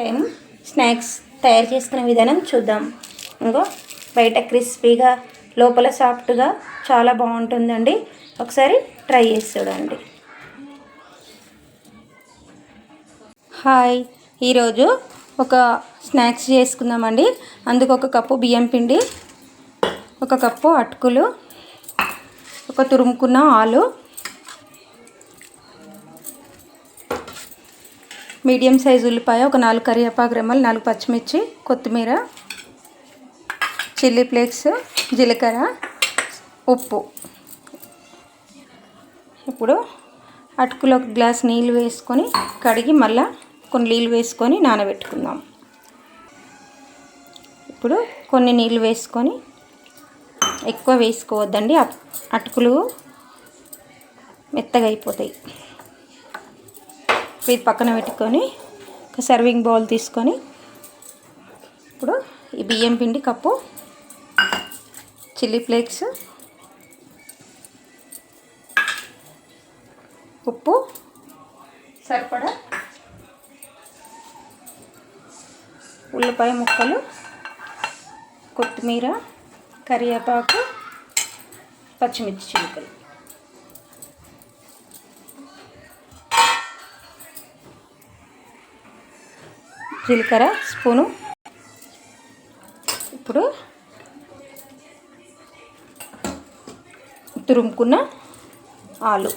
Time snacks తయారు చేసుకునే విధానం చూద్దాం. ఇంకో బయట క్రిస్పీగా లోపల సాఫ్ట్గా చాలా బాగుంటుందండి. ఒకసారి ట్రై చేసి చూడండి. హాయ్, ఈరోజు ఒక స్నాక్స్ చేసుకుందామండి. అందుకు ఒక కప్పు బియ్యం పిండి, ఒక కప్పు అటుకులు, ఒక తురుముకున్న ఆలు, మీడియం సైజు ఉల్లిపాయ, ఒక 4 కరివేపాకు రెమ్మలు, 4 పచ్చిమిర్చి, కొత్తిమీర, చిల్లీ ఫ్లేక్స్, జీలకర్ర, ఉప్పు. ఇప్పుడు అటుకులో ఒక గ్లాస్ నీళ్ళు వేసుకొని కడిగి మళ్ళీ కొన్ని నీళ్ళు వేసుకొని నానబెట్టుకుందాం. ఇప్పుడు కొన్ని నీళ్ళు వేసుకొని, ఎక్కువ వేసుకోవద్దండి, అటుకులు మెత్తగా అయిపోతాయి. ఇది పక్కన పెట్టుకొని ఒక సర్వింగ్ బౌల్ తీసుకొని ఇప్పుడు ఈ బియ్యం పిండి కప్పు, చిల్లీ ఫ్లేక్స్, ఉప్పు సరిపడా, ఉల్లిపాయ ముక్కలు, కొత్తిమీర, కరివేపాకు, పచ్చిమిర్చి చిలుకలు, జీలకర్ర స్పూను. ఇప్పుడు తురుముకున్న ఆలు,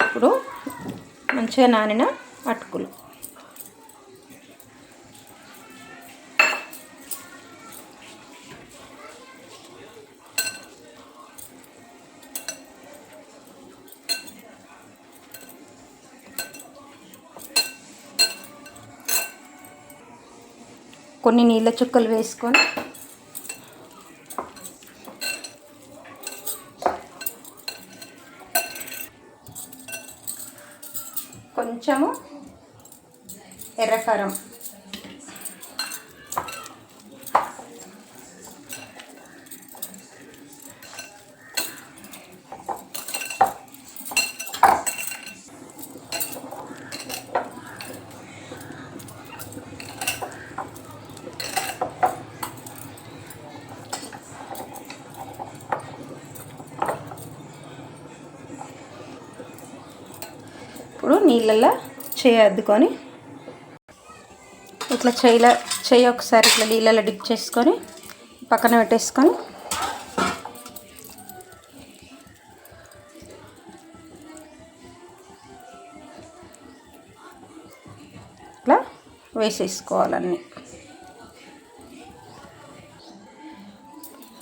ఇప్పుడు మంచిగా నానిన అటుకులు, కొన్ని నీళ్ళ చుక్కలు వేసుకొని కొంచెము ఎర్రకారం, ఇప్పుడు నీళ్ళల్లో అద్దుకొని ఇట్లా చేయి ఒకసారి ఇట్లా నీళ్ళలో డిప్ చేసుకొని పక్కన పెట్టేసుకొని ఇట్లా వేసేసుకోవాలన్నీ.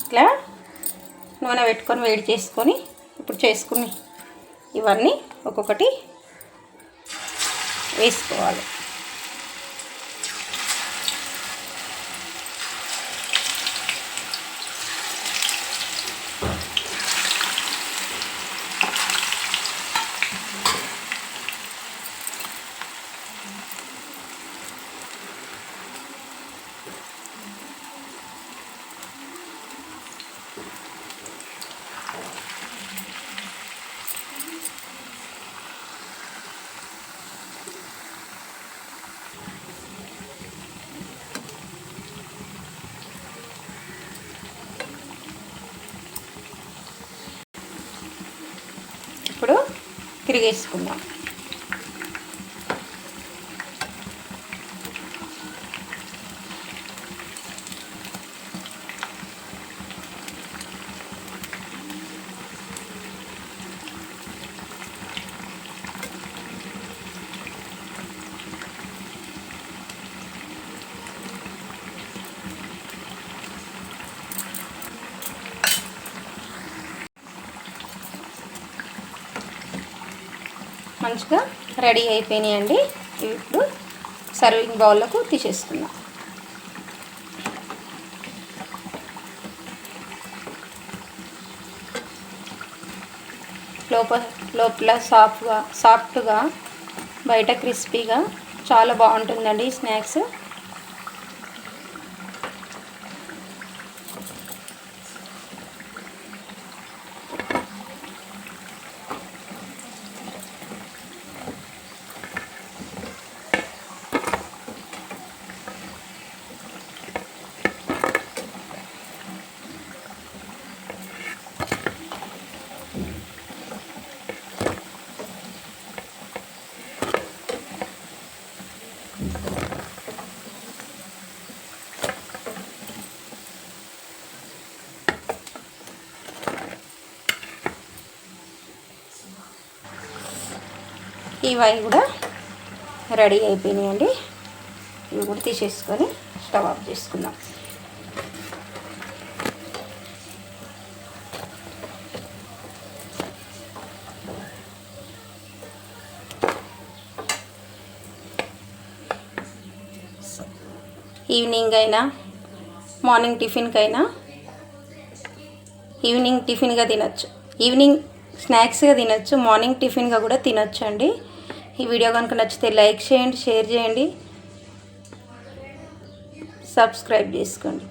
ఇట్లా నూనె పెట్టుకొని వేడి చేసుకొని ఇప్పుడు చేసుకుని ఇవన్నీ ఒక్కొక్కటి వేసుకోవాలి. ఇప్పుడు తిరిగేసుకుందాం. మంచిగా రెడీ అయిపోయినాయండి. ఇప్పుడు సర్వింగ్ బౌల్లోకి తీసేసుకుందాం. లోపల సాఫ్ట్గా బయట క్రిస్పీగా చాలా బాగుంటుందండి ఈ స్నాక్స్. ఇవి కూడా రెడీ అయిపోయినాయండి. ఇవి కూడా తీసేసుకొని స్టవ్ ఆఫ్ చేసుకుందాం. ఈవినింగ్ అయినా మార్నింగ్ టిఫిన్కైనా, ఈవినింగ్ టిఫిన్గా తినచ్చు, ఈవినింగ్ స్నాక్స్గా తినచ్చు, మార్నింగ్ టిఫిన్గా కూడా తినచ్చు అండి. ఈ వీడియో కనుక నచ్చితే లైక్ చేయండి, షేర్ చేయండి, సబ్స్క్రైబ్ చేసుకోండి.